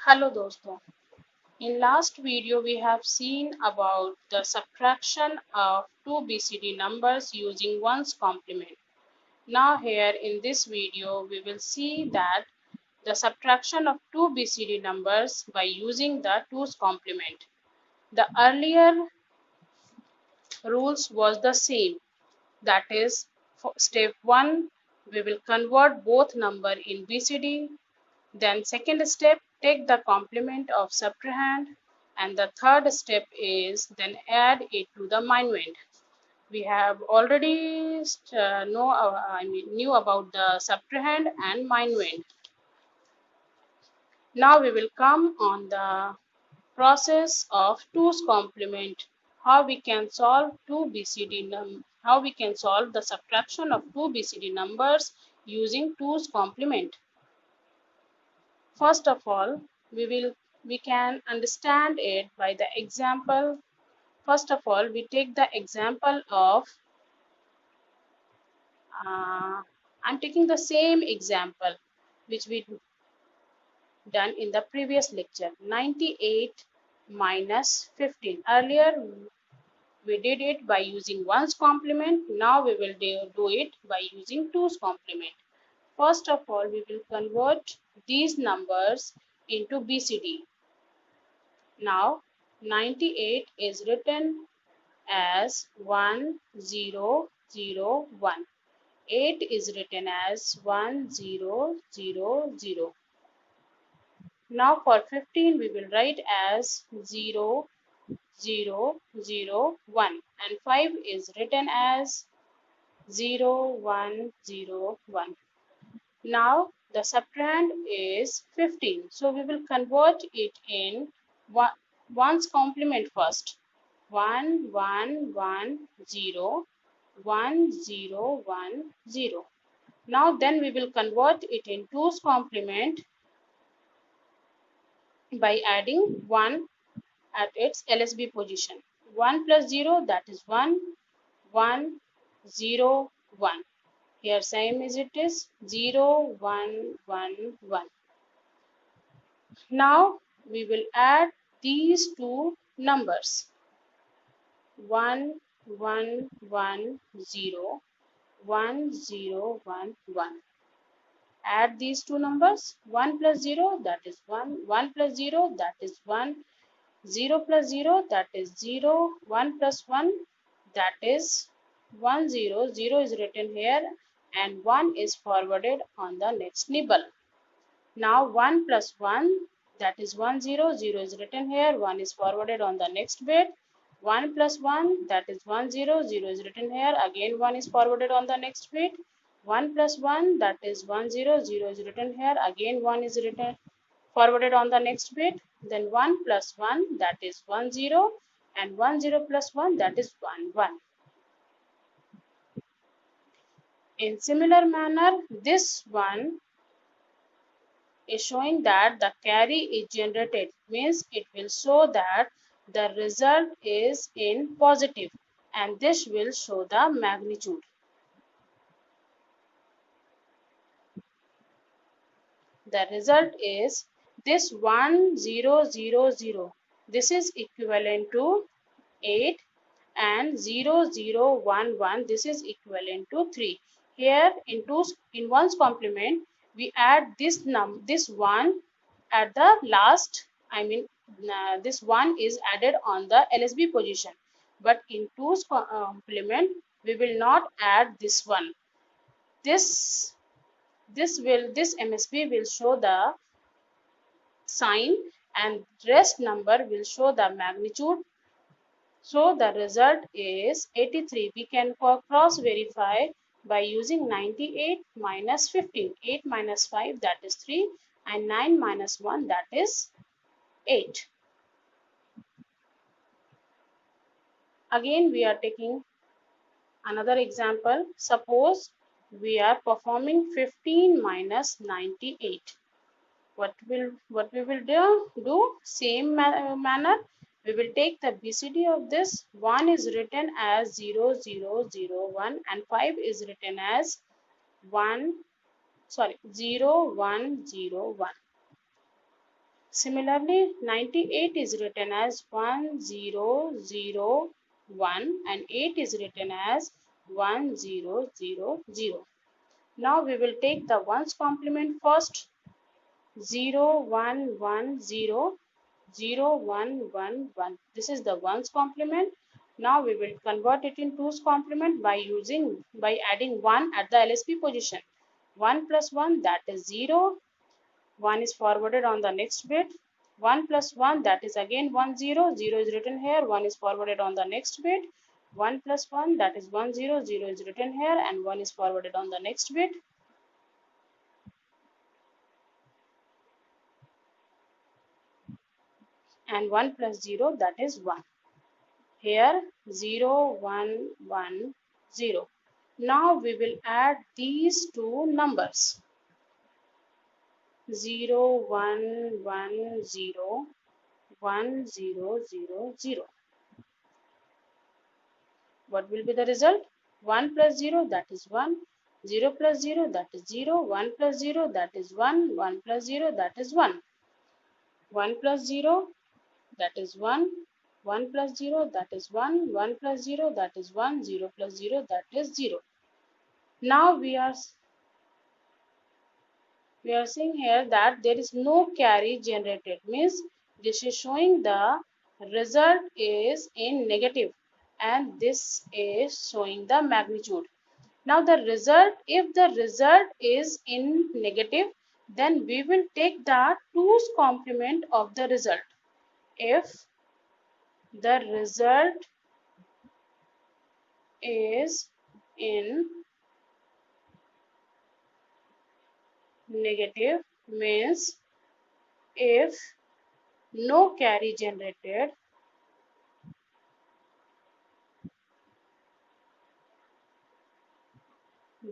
Hello दोस्तों, in last video we have seen about the subtraction of two BCD numbers using one's complement. Now here in this video we will see that the subtraction of two BCD numbers by using the 2's complement. The earlier rules was the same, that is for step 1 we will convert both number in BCD. Then second step, take the complement of subtrahend, and the third step is then add it to the minuend. We have already knew about the subtrahend and minuend. Now we will come on the process of 2's complement. How we can solve how we can solve the subtraction of two BCD numbers using 2's complement. First of all, we can understand it by the example. First of all, we take the example of I'm taking the same example which we done in the previous lecture. 98 minus 15. Earlier we did it by using one's complement. Now we will do it by using two's complement. First of all, we will convert these numbers into BCD. Now 98 is written as 1001. 8 is written as 1000. Now for 15 we will write as 0001 and 5 is written as 0101. Now the subtrahend is 15. So we will convert it in one's complement first. 1110 1010. Now then we will convert it in two's complement by adding 1 at its LSB position. 1 plus 0, that is 1, 1, 0, 1. Here same as it is 0, 1, 1, 1. Now we will add these two numbers 1, 1, 1, 0, 1, 0, 1, 1. Add these two numbers 1 plus 0, that is 1, 1 plus 0, that is 1, 0 plus 0, that is 0, 1 plus 1, that is 1, 0, 0 is written here and 1 is forwarded on the next nibble. Now 1 plus 1, that is 1, 0, 0 is written here, 1 is forwarded on the next bit. 1 plus 1, that is 1, 0, 0 is written here, again 1 is forwarded on the next bit. 1 plus 1, that is 1, 0, 0 is written here, again 1 is written forwarded on the next bit. Then 1 plus 1, that is 1, 0, and 1, 0 plus 1, that is 1, 1. In similar manner, this one is showing that the carry is generated, means it will show that the result is in positive, and this will show the magnitude. The result is this 1000. This is equivalent to 8 and 0011. This is equivalent to 3. Here in one's complement we add this one at the last. This one is added on the LSB position, but in two's complement we will not add this one. This MSB will show the sign and rest number will show the magnitude. So the result is 83. We can cross verify by using 98 minus 15. 8 minus 5, that is 3, and 9 minus 1, that is 8. Again we are taking another example. Suppose we are performing 15 minus 98. What we will do same manner. We will take the BCD of this. 1 is written as 0001 and 5 is written as 0101. Similarly, 98 is written as 1001 and 8 is written as 1000. Now we will take the ones complement first. 0 1 1 0 0 1 1 1. This is the ones complement. Now we will convert it in twos complement by adding 1 at the LSB position. 1 plus 1, that is 0. 1 is forwarded on the next bit. 1 plus 1, that is again 1 0. 0 is written here. 1 is forwarded on the next bit. 1 plus 1, that is 1 0. 0 is written here and 1 is forwarded on the next bit. And 1 plus 0, that is 1. Here 0 1 1 0. Now we will add these two numbers. 0 1 1 0 1 0 0 0. What will be the result? 1 plus 0, that is 1. 0 plus 0, that is 0. 1 plus 0, that is 1. 1 plus 0, that is 1. 1 plus 0, that is 1. 1 plus 0, that is 1. 1 plus 0, that is 1. 0 plus 0, that is 0. Now we are seeing here that there is no carry generated, means this is showing the result is in negative and this is showing the magnitude. Now the result, if the result is in negative, then we will take the twos complement of the result. If the result is in negative, means if no carry generated,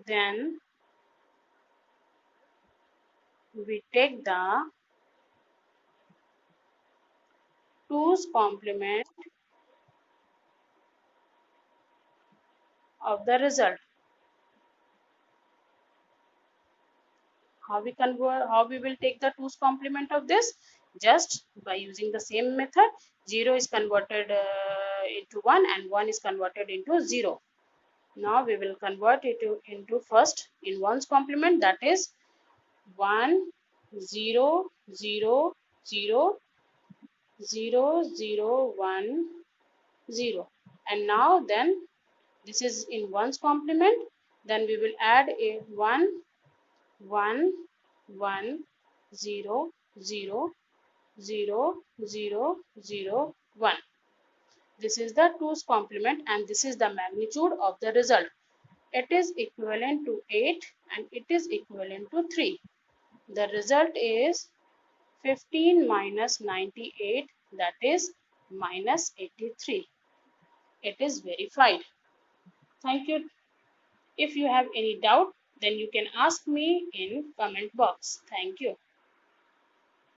then we take the twos complement of the result. How we will take the twos complement of this? Just by using the same method. 0 is converted into 1 and 1 is converted into 0. Now we will convert it into first in ones complement, that is 1 0 0 0 0 0 1 0. And now then this is in ones complement, then we will add a 1 1 1 0 0 0 0 0 1. This is the twos complement and this is the magnitude of the result. It is equivalent to 8 and it is equivalent to 3. The result is 15 minus 98, that is minus 83. It is verified. Thank you. If you have any doubt, then you can ask me in comment box. Thank you.